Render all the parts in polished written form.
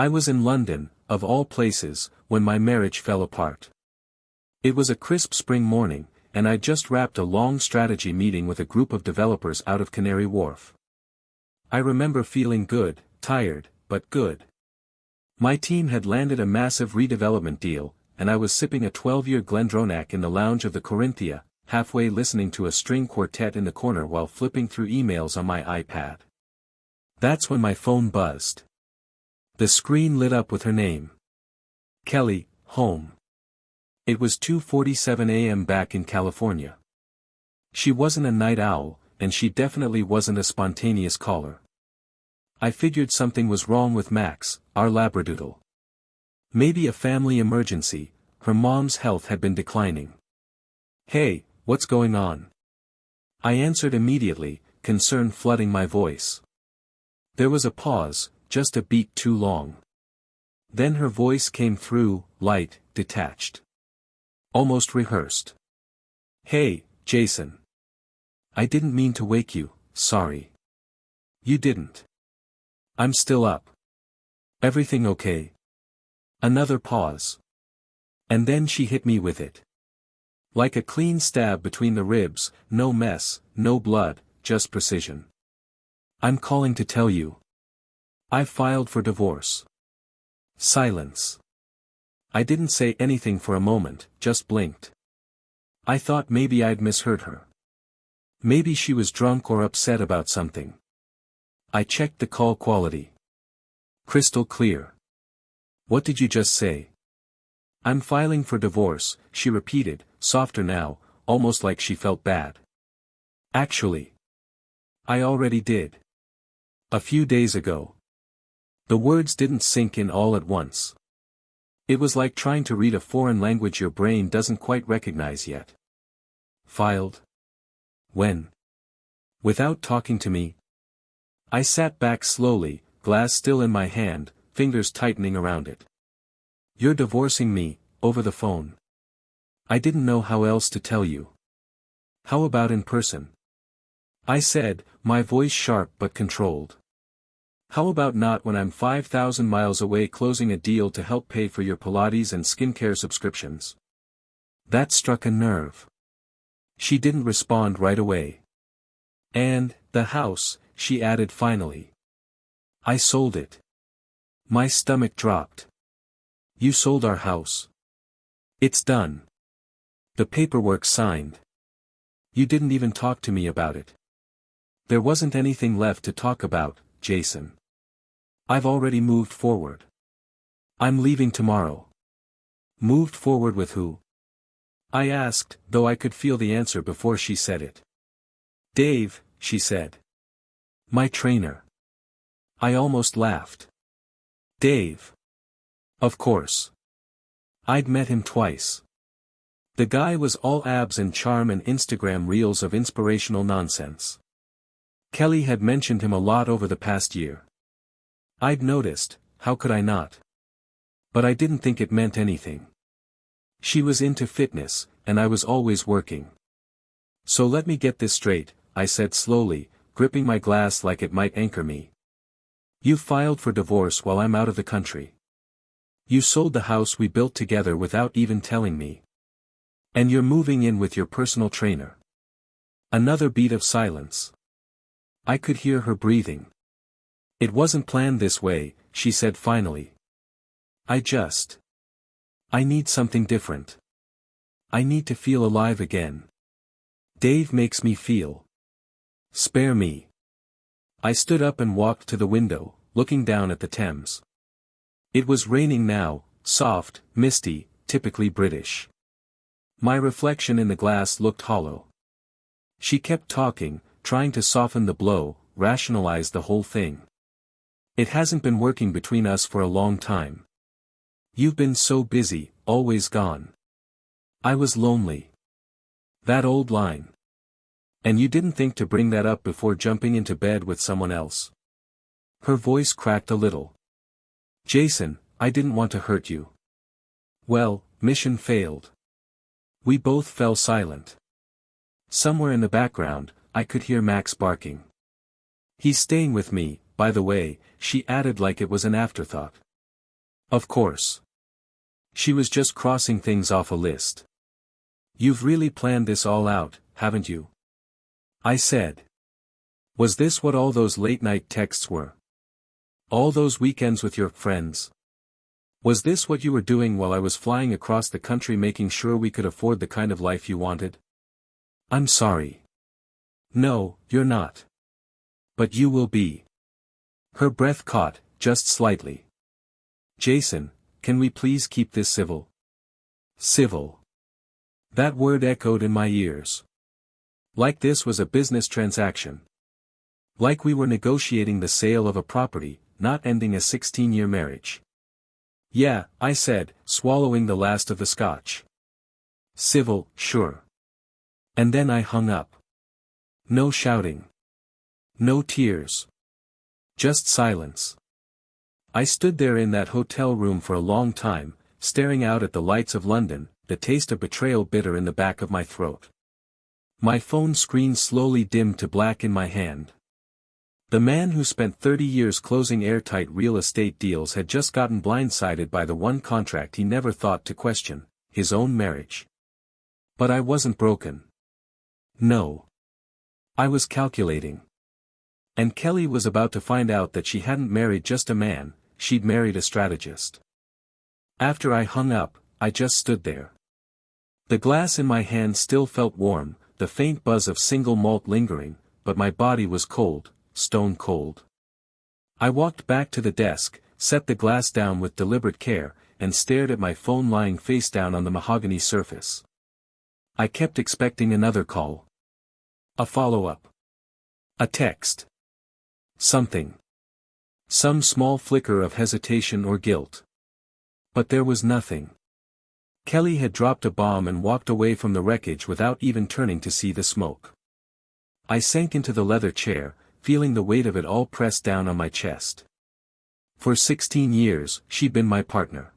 I was in London, of all places, when my marriage fell apart. It was a crisp spring morning, and I'd just wrapped a long strategy meeting with a group of developers out of Canary Wharf. I remember feeling good, tired, but good. My team had landed a massive redevelopment deal, and I was sipping a 12-year Glendronach in the lounge of the Corinthia, halfway listening to a string quartet in the corner while flipping through emails on my iPad. That's when my phone buzzed. The screen lit up with her name. Kelly, home. It was 2:47 a.m. back in California. She wasn't a night owl, and she definitely wasn't a spontaneous caller. I figured something was wrong with Max, our labradoodle. Maybe a family emergency, her mom's health had been declining. Hey, what's going on? I answered immediately, concern flooding my voice. There was a pause, just a beat too long. Then her voice came through, light, detached. Almost rehearsed. Hey, Jason. I didn't mean to wake you, sorry. You didn't. I'm still up. Everything okay? Another pause. And then she hit me with it. Like a clean stab between the ribs, no mess, no blood, just precision. I'm calling to tell you. I've filed for divorce. Silence. I didn't say anything for a moment, just blinked. I thought maybe I'd misheard her. Maybe she was drunk or upset about something. I checked the call quality. Crystal clear. What did you just say? I'm filing for divorce, she repeated, softer now, almost like she felt bad. Actually. I already did. A few days ago. The words didn't sink in all at once. It was like trying to read a foreign language your brain doesn't quite recognize yet. Filed? When? Without talking to me? I sat back slowly, glass still in my hand, fingers tightening around it. You're divorcing me, over the phone. I didn't know how else to tell you. How about in person? I said, my voice sharp but controlled. How about not when I'm 5,000 miles away closing a deal to help pay for your Pilates and skincare subscriptions? That struck a nerve. She didn't respond right away. And, the house, she added finally. I sold it. My stomach dropped. You sold our house. It's done. The paperwork signed. You didn't even talk to me about it. There wasn't anything left to talk about, Jason. I've already moved forward. I'm leaving tomorrow. Moved forward with who? I asked, though I could feel the answer before she said it. Dave, she said. My trainer. I almost laughed. Dave. Of course. I'd met him twice. The guy was all abs and charm and Instagram reels of inspirational nonsense. Kelly had mentioned him a lot over the past year. I'd noticed, how could I not? But I didn't think it meant anything. She was into fitness, and I was always working. So let me get this straight, I said slowly, gripping my glass like it might anchor me. You filed for divorce while I'm out of the country. You sold the house we built together without even telling me. And you're moving in with your personal trainer. Another beat of silence. I could hear her breathing. It wasn't planned this way, she said finally. I need something different. I need to feel alive again. Dave makes me feel. Spare me. I stood up and walked to the window, looking down at the Thames. It was raining now, soft, misty, typically British. My reflection in the glass looked hollow. She kept talking, trying to soften the blow, rationalize the whole thing. It hasn't been working between us for a long time. You've been so busy, always gone. I was lonely. That old line. And you didn't think to bring that up before jumping into bed with someone else. Her voice cracked a little. Jason, I didn't want to hurt you. Well, mission failed. We both fell silent. Somewhere in the background, I could hear Max barking. He's staying with me, by the way, she added like it was an afterthought. Of course. She was just crossing things off a list. You've really planned this all out, haven't you? I said. Was this what all those late-night texts were? All those weekends with your friends? Was this what you were doing while I was flying across the country making sure we could afford the kind of life you wanted? I'm sorry. No, you're not. But you will be. Her breath caught, just slightly. Jason, can we please keep this civil? Civil. That word echoed in my ears. Like this was a business transaction. Like we were negotiating the sale of a property, not ending a 16-year marriage. Yeah, I said, swallowing the last of the scotch. Civil, sure. And then I hung up. No shouting. No tears. Just silence. I stood there in that hotel room for a long time, staring out at the lights of London, the taste of betrayal bitter in the back of my throat. My phone screen slowly dimmed to black in my hand. The man who spent 30 years closing airtight real estate deals had just gotten blindsided by the one contract he never thought to question, his own marriage. But I wasn't broken. No. I was calculating. And Kelly was about to find out that she hadn't married just a man, she'd married a strategist. After I hung up, I just stood there. The glass in my hand still felt warm, the faint buzz of single malt lingering, but my body was cold, stone cold. I walked back to the desk, set the glass down with deliberate care, and stared at my phone lying face down on the mahogany surface. I kept expecting another call. A follow-up. A text. Something. Some small flicker of hesitation or guilt. But there was nothing. Kelly had dropped a bomb and walked away from the wreckage without even turning to see the smoke. I sank into the leather chair, feeling the weight of it all pressed down on my chest. For 16 years, she'd been my partner.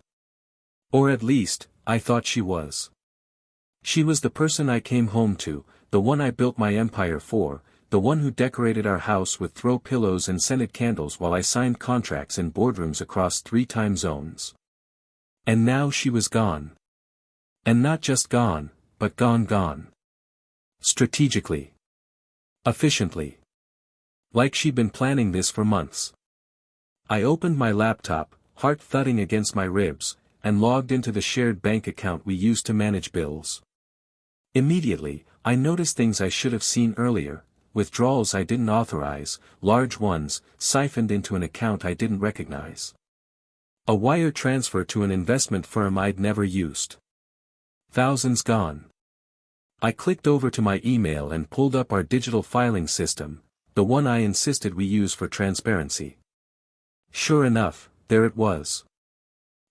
Or at least, I thought she was. She was the person I came home to, the one I built my empire for, the one who decorated our house with throw pillows and scented candles while I signed contracts in boardrooms across 3 time zones. And now she was gone. And not just gone, but gone. Strategically. Efficiently. Like she'd been planning this for months. I opened my laptop, heart thudding against my ribs, and logged into the shared bank account we used to manage bills. Immediately, I noticed things I should have seen earlier, withdrawals I didn't authorize, large ones, siphoned into an account I didn't recognize. A wire transfer to an investment firm I'd never used. Thousands gone. I clicked over to my email and pulled up our digital filing system, the one I insisted we use for transparency. Sure enough, there it was.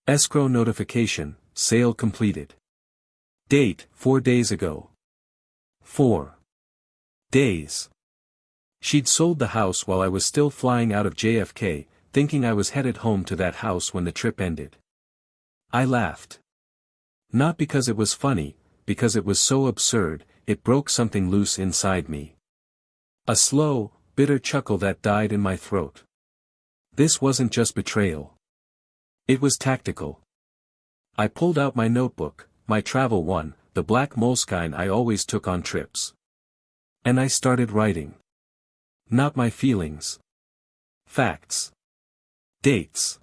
Escrow notification, sale completed. Date, 4 days ago. 4 days. She'd sold the house while I was still flying out of JFK, thinking I was headed home to that house when the trip ended. I laughed. Not because it was funny, because it was so absurd, it broke something loose inside me. A slow, bitter chuckle that died in my throat. This wasn't just betrayal. It was tactical. I pulled out my notebook, my travel one, the black moleskine I always took on trips. And I started writing. Not my feelings. Facts. Dates.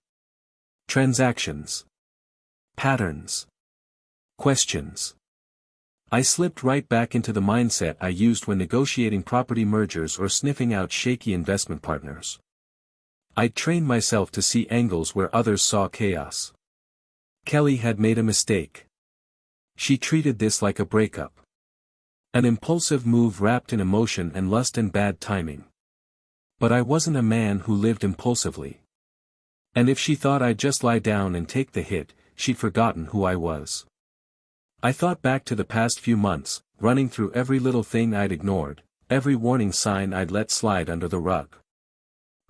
Transactions. Patterns. Questions. I slipped right back into the mindset I used when negotiating property mergers or sniffing out shaky investment partners. I'd trained myself to see angles where others saw chaos. Kelly had made a mistake. She treated this like a breakup. An impulsive move wrapped in emotion and lust and bad timing. But I wasn't a man who lived impulsively. And if she thought I'd just lie down and take the hit, she'd forgotten who I was. I thought back to the past few months, running through every little thing I'd ignored, every warning sign I'd let slide under the rug.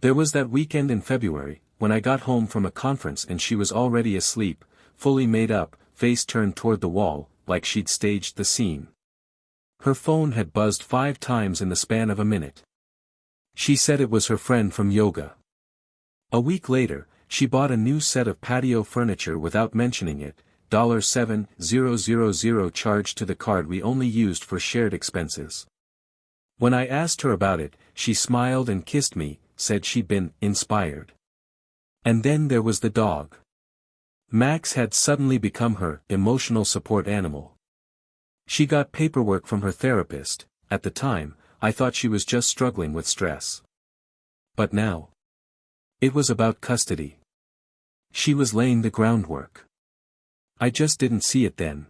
There was that weekend in February, when I got home from a conference and she was already asleep, fully made up, face turned toward the wall, like she'd staged the scene. Her phone had buzzed 5 times in the span of a minute. She said it was her friend from yoga. A week later, She bought a new set of patio furniture without mentioning it, $7,000 charged to the card we only used for shared expenses. When I asked her about it, she smiled and kissed me, said she'd been inspired. And then there was the dog. Max had suddenly become her emotional support animal. She got paperwork from her therapist. At the time, I thought she was just struggling with stress. But now, it was about custody. She was laying the groundwork. I just didn't see it then.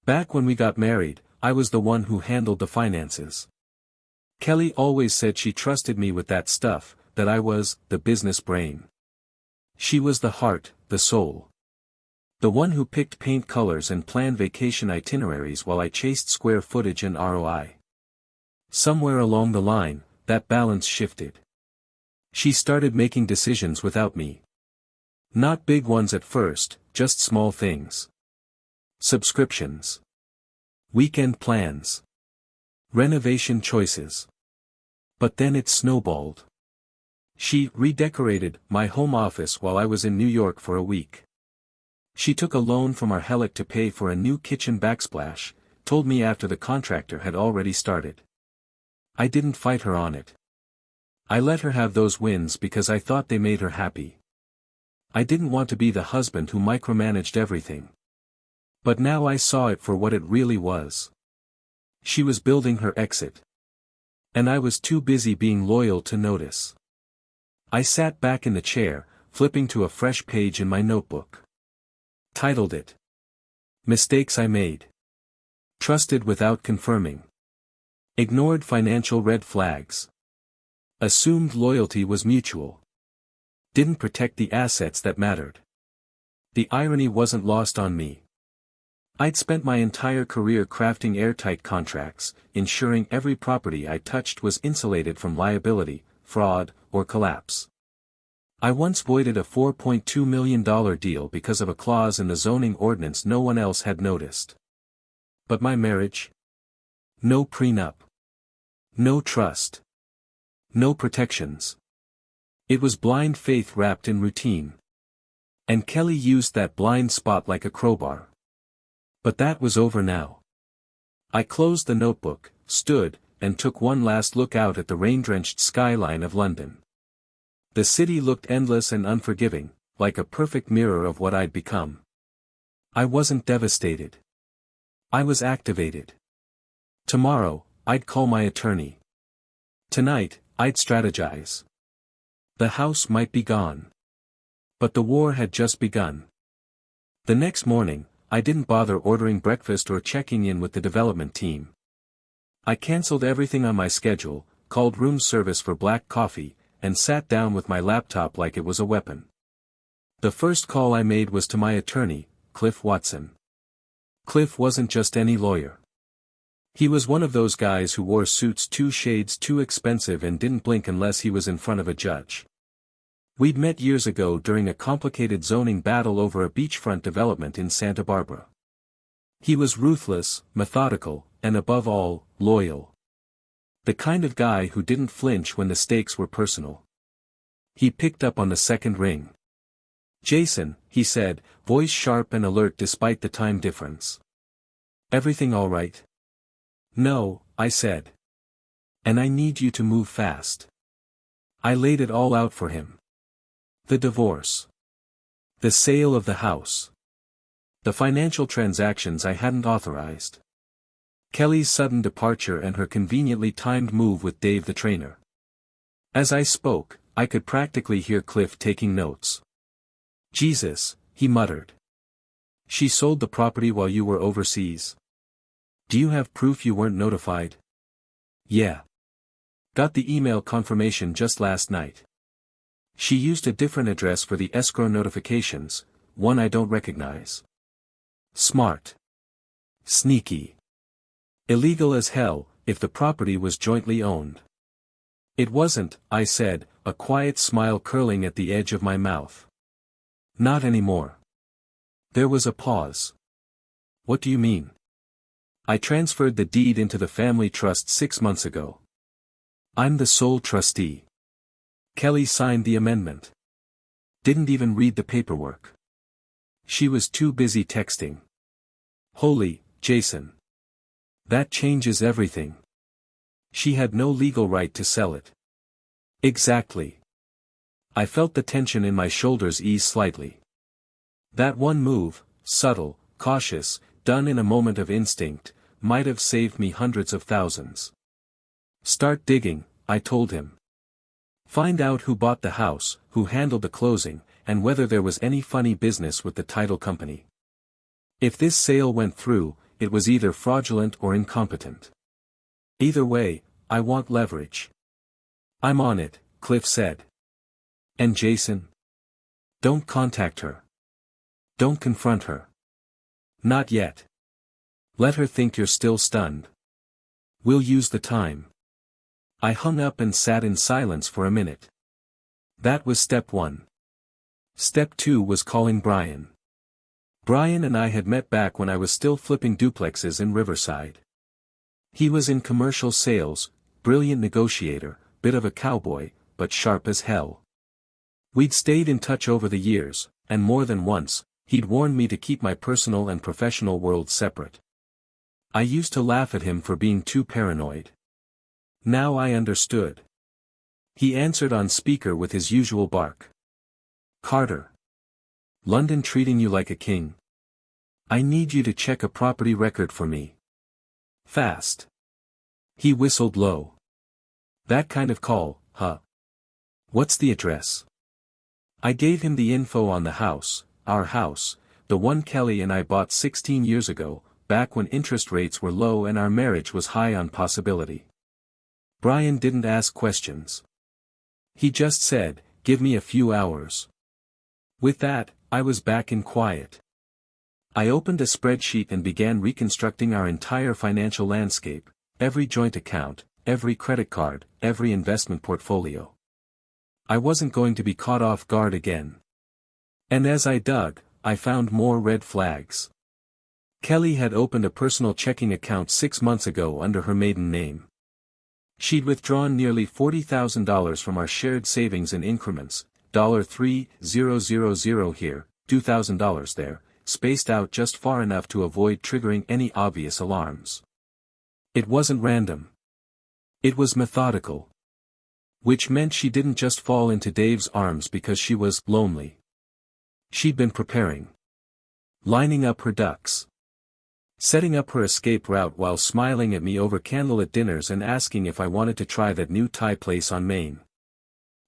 Back when we got married, I was the one who handled the finances. Kelly always said she trusted me with that stuff, that I was the business brain. She was the heart, the soul. The one who picked paint colors and planned vacation itineraries while I chased square footage and ROI. Somewhere along the line, that balance shifted. She started making decisions without me. Not big ones at first, just small things. Subscriptions. Weekend plans. Renovation choices. But then it snowballed. She redecorated my home office while I was in New York for a week. She took a loan from our Helic to pay for a new kitchen backsplash, told me after the contractor had already started. I didn't fight her on it. I let her have those wins because I thought they made her happy. I didn't want to be the husband who micromanaged everything. But now I saw it for what it really was. She was building her exit. And I was too busy being loyal to notice. I sat back in the chair, flipping to a fresh page in my notebook. Titled it. Mistakes I Made. Trusted without confirming. Ignored financial red flags. Assumed loyalty was mutual. Didn't protect the assets that mattered. The irony wasn't lost on me. I'd spent my entire career crafting airtight contracts, ensuring every property I touched was insulated from liability, fraud, or collapse. I once voided a $4.2 million deal because of a clause in the zoning ordinance no one else had noticed. But my marriage? No prenup. No trust. No protections. It was blind faith wrapped in routine. And Kelly used that blind spot like a crowbar. But that was over now. I closed the notebook, stood, and took one last look out at the rain-drenched skyline of London. The city looked endless and unforgiving, like a perfect mirror of what I'd become. I wasn't devastated. I was activated. Tomorrow, I'd call my attorney. Tonight, I'd strategize. The house might be gone. But the war had just begun. The next morning, I didn't bother ordering breakfast or checking in with the development team. I canceled everything on my schedule, called room service for black coffee, and sat down with my laptop like it was a weapon. The first call I made was to my attorney, Cliff Watson. Cliff wasn't just any lawyer. He was one of those guys who wore suits 2 shades too expensive and didn't blink unless he was in front of a judge. We'd met years ago during a complicated zoning battle over a beachfront development in Santa Barbara. He was ruthless, methodical, and above all, loyal. The kind of guy who didn't flinch when the stakes were personal. He picked up on the second ring. "Jason," he said, voice sharp and alert despite the time difference. "Everything all right?" "No," I said. "And I need you to move fast." I laid it all out for him. The divorce. The sale of the house. The financial transactions I hadn't authorized. Kelly's sudden departure and her conveniently timed move with Dave the trainer. As I spoke, I could practically hear Cliff taking notes. "Jesus," he muttered. "She sold the property while you were overseas. Do you have proof you weren't notified?" "Yeah. Got the email confirmation just last night. She used a different address for the escrow notifications, one I don't recognize. Smart. Sneaky. Illegal as hell, if the property was jointly owned." "It wasn't," I said, a quiet smile curling at the edge of my mouth. "Not anymore." There was a pause. "What do you mean?" "I transferred the deed into the family trust 6 months ago. I'm the sole trustee." Kelly signed the amendment. Didn't even read the paperwork. She was too busy texting. Holy, Jason. That changes everything. She had no legal right to sell it. Exactly. I felt the tension in my shoulders ease slightly. That one move, subtle, cautious, done in a moment of instinct, might have saved me hundreds of thousands. Start digging, I told him. Find out who bought the house, who handled the closing, and whether there was any funny business with the title company. If this sale went through, it was either fraudulent or incompetent. Either way, I want leverage. I'm on it, Cliff said. And Jason? Don't contact her. Don't confront her. Not yet. Let her think you're still stunned. We'll use the time. I hung up and sat in silence for a minute. That was step 1. Step 2 was calling Brian. Brian and I had met back when I was still flipping duplexes in Riverside. He was in commercial sales, brilliant negotiator, bit of a cowboy, but sharp as hell. We'd stayed in touch over the years, and more than once, he'd warned me to keep my personal and professional worlds separate. I used to laugh at him for being too paranoid. Now I understood. He answered on speaker with his usual bark. Carter. London treating you like a king. I need you to check a property record for me. Fast. He whistled low. That kind of call, huh? What's the address? I gave him the info on the house, our house, the one Kelly and I bought 16 years ago, back when interest rates were low and our marriage was high on possibility. Brian didn't ask questions. He just said, give me a few hours. With that, I was back in quiet. I opened a spreadsheet and began reconstructing our entire financial landscape, every joint account, every credit card, every investment portfolio. I wasn't going to be caught off guard again. And as I dug, I found more red flags. Kelly had opened a personal checking account 6 months ago under her maiden name. She'd withdrawn nearly $40,000 from our shared savings in increments, $3,000 here, $2,000 there, spaced out just far enough to avoid triggering any obvious alarms. It wasn't random. It was methodical. Which meant she didn't just fall into Dave's arms because she was lonely. She'd been preparing. Lining up her ducks. Setting up her escape route while smiling at me over candlelit dinners and asking if I wanted to try that new Thai place on Main.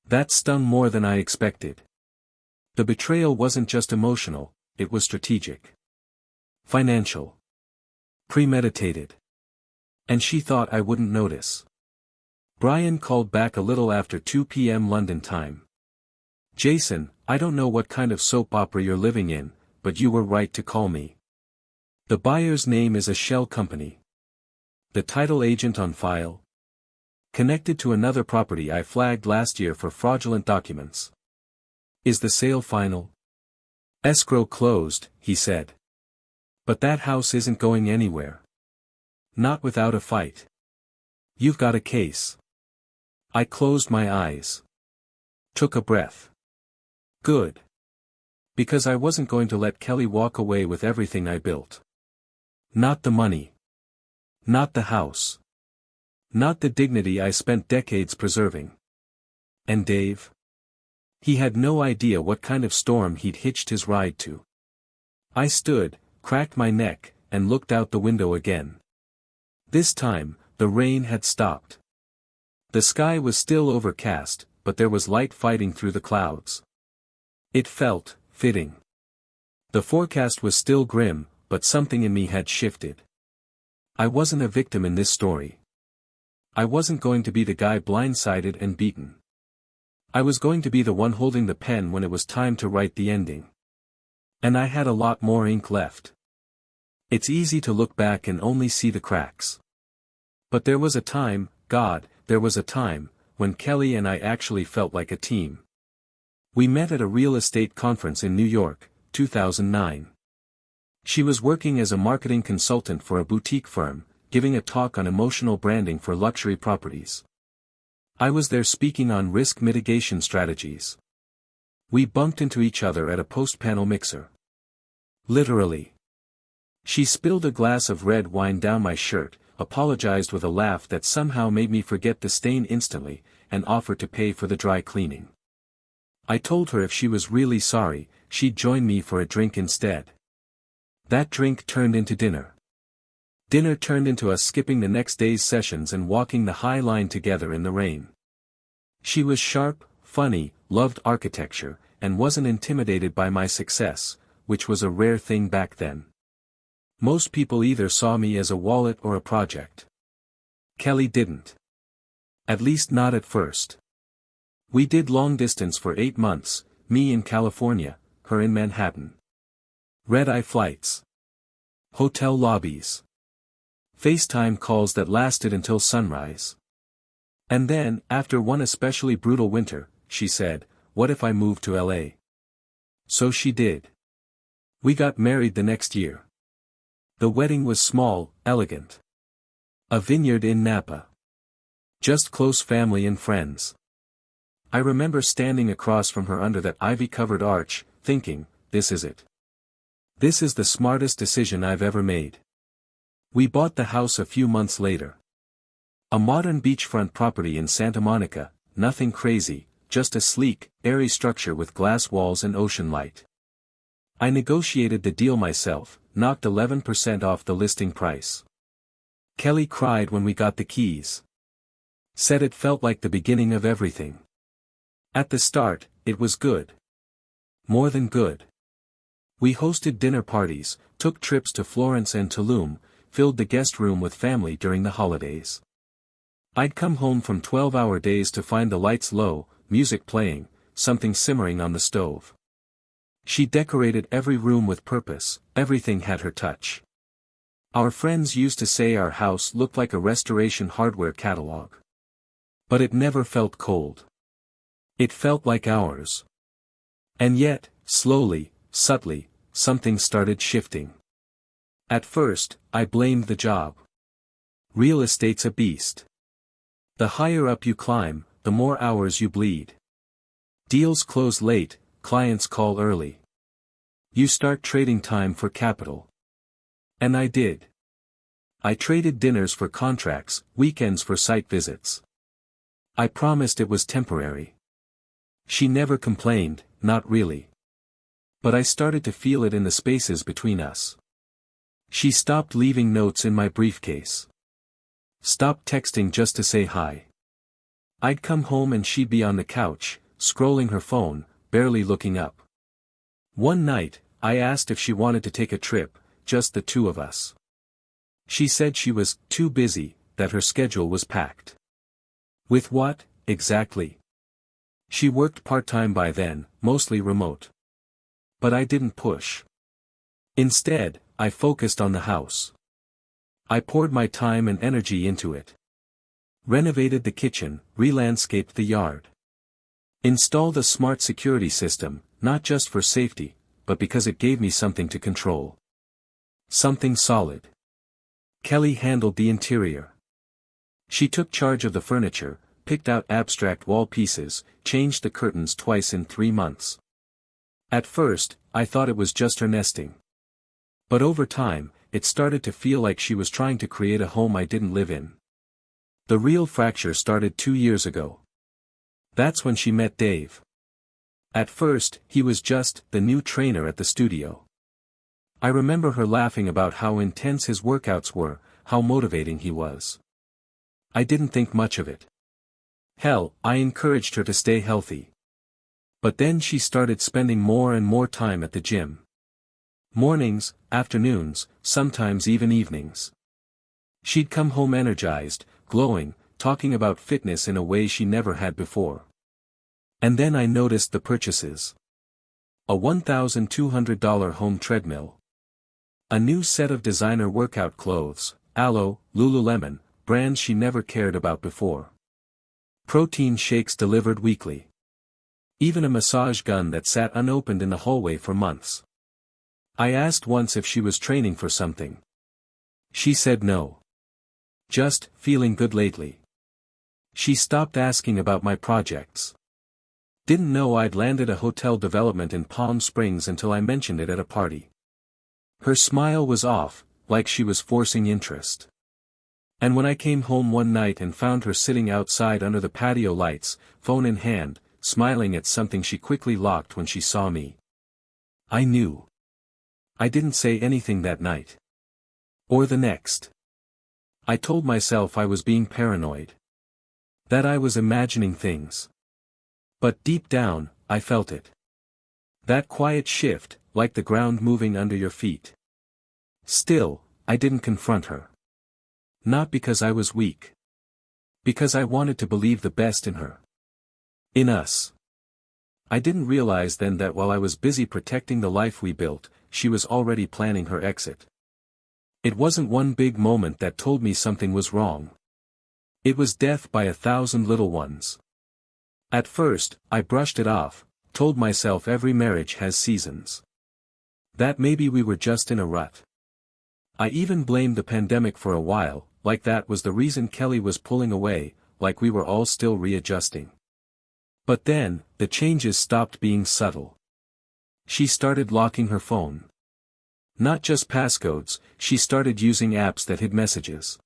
That stung more than I expected. The betrayal wasn't just emotional, it was strategic. Financial. Premeditated. And she thought I wouldn't notice. Brian called back a little after 2 p.m. London time. Jason, I don't know what kind of soap opera you're living in, but you were right to call me. The buyer's name is a shell company. The title agent on file? Connected to another property I flagged last year for fraudulent documents. Is the sale final? Escrow closed, he said. But that house isn't going anywhere. Not without a fight. You've got a case. I closed my eyes. Took a breath. Good. Because I wasn't going to let Kelly walk away with everything I built. Not the money. Not the house. Not the dignity I spent decades preserving. And Dave? He had no idea what kind of storm he'd hitched his ride to. I stood, cracked my neck, and looked out the window again. This time, the rain had stopped. The sky was still overcast, but there was light fighting through the clouds. It felt fitting. The forecast was still grim, but something in me had shifted. I wasn't a victim in this story. I wasn't going to be the guy blindsided and beaten. I was going to be the one holding the pen when it was time to write the ending. And I had a lot more ink left. It's easy to look back and only see the cracks. But there was a time, God, there was a time, when Kelly and I actually felt like a team. We met at a real estate conference in New York, 2009. She was working as a marketing consultant for a boutique firm, giving a talk on emotional branding for luxury properties. I was there speaking on risk mitigation strategies. We bumped into each other at a post-panel mixer. Literally. She spilled a glass of red wine down my shirt, apologized with a laugh that somehow made me forget the stain instantly, and offered to pay for the dry cleaning. I told her if she was really sorry, she'd join me for a drink instead. That drink turned into dinner. Dinner turned into us skipping the next day's sessions and walking the High Line together in the rain. She was sharp, funny, loved architecture, and wasn't intimidated by my success, which was a rare thing back then. Most people either saw me as a wallet or a project. Kelly didn't. At least not at first. We did long distance for 8 months, me in California, her in Manhattan. Red-eye flights. Hotel lobbies. FaceTime calls that lasted until sunrise. And then, after one especially brutal winter, she said, "What if I moved to LA?" So she did. We got married the next year. The wedding was small, elegant. A vineyard in Napa. Just close family and friends. I remember standing across from her under that ivy-covered arch, thinking, this is it. This is the smartest decision I've ever made. We bought the house a few months later. A modern beachfront property in Santa Monica, nothing crazy, just a sleek, airy structure with glass walls and ocean light. I negotiated the deal myself, knocked 11% off the listing price. Kelly cried when we got the keys. Said it felt like the beginning of everything. At the start, it was good. More than good. We hosted dinner parties, took trips to Florence and Tulum, filled the guest room with family during the holidays. I'd come home from 12-hour days to find the lights low, music playing, something simmering on the stove. She decorated every room with purpose, everything had her touch. Our friends used to say our house looked like a restoration hardware catalog. But it never felt cold. It felt like ours. And yet, slowly, subtly, something started shifting. At first, I blamed the job. Real estate's a beast. The higher up you climb, the more hours you bleed. Deals close late, clients call early. You start trading time for capital. And I did. I traded dinners for contracts, weekends for site visits. I promised it was temporary. She never complained, not really. But I started to feel it in the spaces between us. She stopped leaving notes in my briefcase. Stopped texting just to say hi. I'd come home and she'd be on the couch, scrolling her phone, barely looking up. One night, I asked if she wanted to take a trip, just the two of us. She said she was too busy, that her schedule was packed. With what, exactly? She worked part-time by then, mostly remote. But I didn't push. Instead, I focused on the house. I poured my time and energy into it. Renovated the kitchen, re-landscaped the yard. Installed a smart security system, not just for safety, but because it gave me something to control. Something solid. Kelly handled the interior. She took charge of the furniture, picked out abstract wall pieces, changed the curtains twice in 3 months. At first, I thought it was just her nesting. But over time, it started to feel like she was trying to create a home I didn't live in. The real fracture started 2 years ago. That's when she met Dave. At first, he was just the new trainer at the studio. I remember her laughing about how intense his workouts were, how motivating he was. I didn't think much of it. Hell, I encouraged her to stay healthy. But then she started spending more and more time at the gym. Mornings, afternoons, sometimes even evenings. She'd come home energized, glowing, talking about fitness in a way she never had before. And then I noticed the purchases. A $1,200 home treadmill. A new set of designer workout clothes, Aloe, Lululemon, brands she never cared about before. Protein shakes delivered weekly. Even a massage gun that sat unopened in the hallway for months. I asked once if she was training for something. She said no. Just feeling good lately. She stopped asking about my projects. Didn't know I'd landed a hotel development in Palm Springs until I mentioned it at a party. Her smile was off, like she was forcing interest. And when I came home one night and found her sitting outside under the patio lights, phone in hand, smiling at something she quickly locked when she saw me, I knew. I didn't say anything that night. Or the next. I told myself I was being paranoid. That I was imagining things. But deep down, I felt it. That quiet shift, like the ground moving under your feet. Still, I didn't confront her. Not because I was weak. Because I wanted to believe the best in her. In us. I didn't realize then that while I was busy protecting the life we built, she was already planning her exit. It wasn't one big moment that told me something was wrong. It was death by 1,000 little ones. At first, I brushed it off, told myself every marriage has seasons. That maybe we were just in a rut. I even blamed the pandemic for a while, like that was the reason Kelly was pulling away, like we were all still readjusting. But then, the changes stopped being subtle. She started locking her phone. Not just passcodes, she started using apps that hid messages.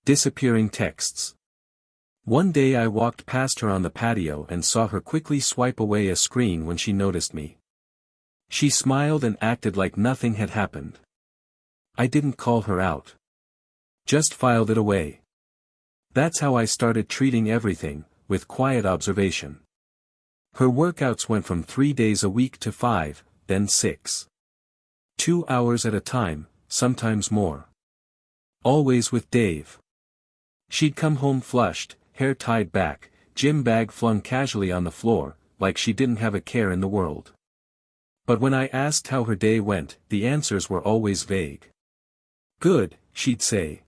Disappearing texts. One day I walked past her on the patio and saw her quickly swipe away a screen when she noticed me. She smiled and acted like nothing had happened. I didn't call her out. Just filed it away. That's how I started treating everything, with quiet observation. Her workouts went from 3 days a week to 5, then 6. 2 hours at a time, sometimes more. Always with Dave. She'd come home flushed, hair tied back, gym bag flung casually on the floor, like she didn't have a care in the world. But when I asked how her day went, the answers were always vague. Good, she'd say.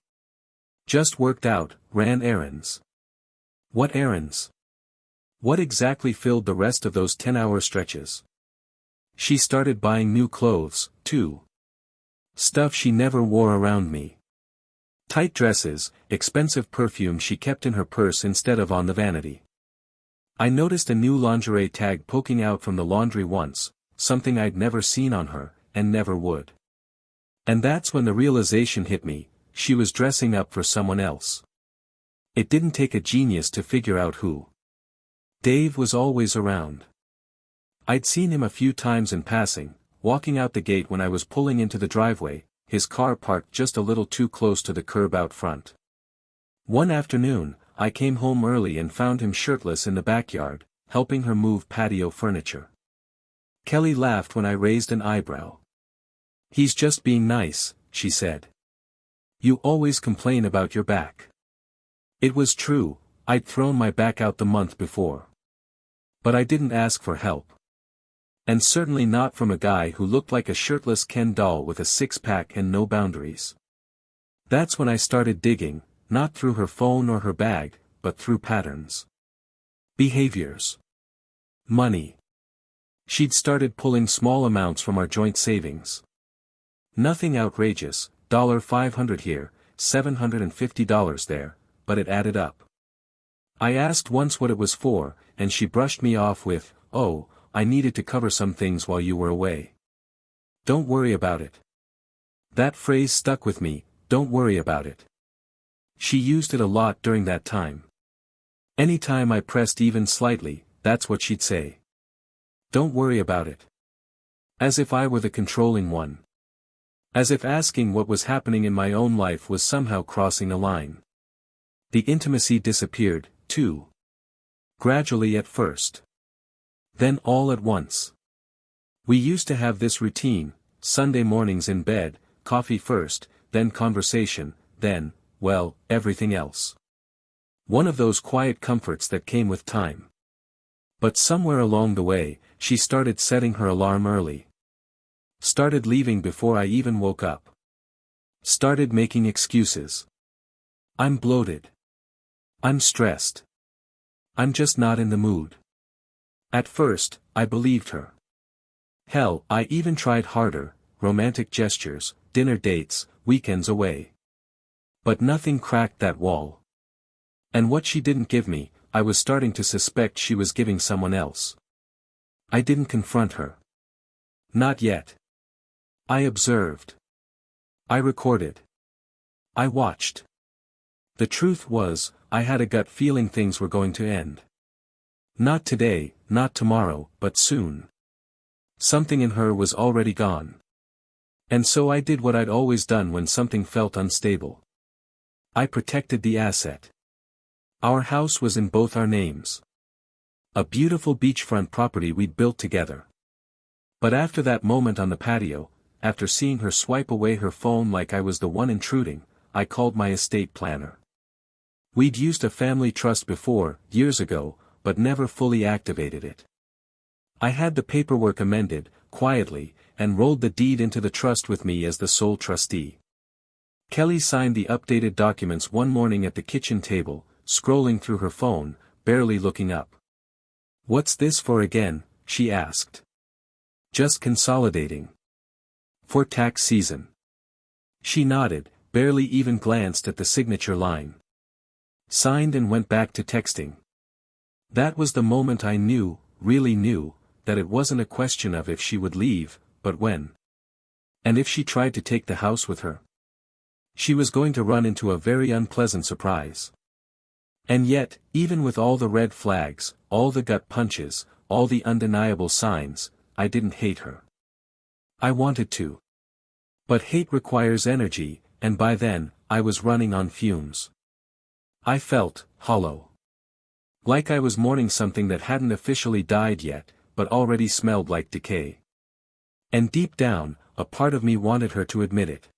Just worked out, ran errands. What errands? What exactly filled the rest of those 10-hour stretches? She started buying new clothes, too. Stuff she never wore around me. Tight dresses, expensive perfume she kept in her purse instead of on the vanity. I noticed a new lingerie tag poking out from the laundry once, something I'd never seen on her, and never would. And that's when the realization hit me, she was dressing up for someone else. It didn't take a genius to figure out who. Dave was always around. I'd seen him a few times in passing, walking out the gate when I was pulling into the driveway, his car parked just a little too close to the curb out front. One afternoon, I came home early and found him shirtless in the backyard, helping her move patio furniture. Kelly laughed when I raised an eyebrow. He's just being nice, she said. You always complain about your back. It was true, I'd thrown my back out the month before. But I didn't ask for help. And certainly not from a guy who looked like a shirtless Ken doll with a six-pack and no boundaries. That's when I started digging, not through her phone or her bag, but through patterns. Behaviors. Money. She'd started pulling small amounts from our joint savings. Nothing outrageous, $500 here, $750 there, but it added up. I asked once what it was for, and she brushed me off with, "Oh, I needed to cover some things while you were away. Don't worry about it." That phrase stuck with me, "Don't worry about it." She used it a lot during that time. Anytime I pressed even slightly, that's what she'd say. Don't worry about it. As if I were the controlling one. As if asking what was happening in my own life was somehow crossing a line. The intimacy disappeared, too. Gradually at first. Then all at once. We used to have this routine, Sunday mornings in bed, coffee first, then conversation, then, well, everything else. One of those quiet comforts that came with time. But somewhere along the way, she started setting her alarm early. Started leaving before I even woke up. Started making excuses. I'm bloated. I'm stressed. I'm just not in the mood. At first, I believed her. Hell, I even tried harder, romantic gestures, dinner dates, weekends away. But nothing cracked that wall. And what she didn't give me, I was starting to suspect she was giving someone else. I didn't confront her. Not yet. I observed. I recorded. I watched. The truth was, I had a gut feeling things were going to end. Not today, not tomorrow, but soon. Something in her was already gone. And so I did what I'd always done when something felt unstable. I protected the asset. Our house was in both our names. A beautiful beachfront property we'd built together. But after that moment on the patio, after seeing her swipe away her phone like I was the one intruding, I called my estate planner. We'd used a family trust before, years ago, but never fully activated it. I had the paperwork amended, quietly, and rolled the deed into the trust with me as the sole trustee. Kelly signed the updated documents one morning at the kitchen table, scrolling through her phone, barely looking up. "What's this for again?" she asked. "Just consolidating. For tax season." She nodded, barely even glanced at the signature line. Signed and went back to texting. That was the moment I knew, really knew, that it wasn't a question of if she would leave, but when. And if she tried to take the house with her, she was going to run into a very unpleasant surprise. And yet, even with all the red flags, all the gut punches, all the undeniable signs, I didn't hate her. I wanted to. But hate requires energy, and by then, I was running on fumes. I felt hollow. Like I was mourning something that hadn't officially died yet, but already smelled like decay. And deep down, a part of me wanted her to admit it.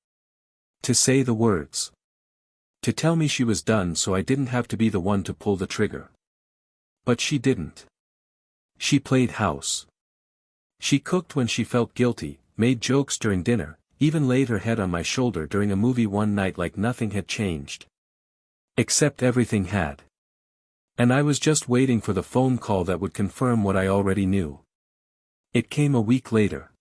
To say the words. To tell me she was done so I didn't have to be the one to pull the trigger. But she didn't. She played house. She cooked when she felt guilty, made jokes during dinner, even laid her head on my shoulder during a movie one night like nothing had changed. Except everything had. And I was just waiting for the phone call that would confirm what I already knew. It came a week later.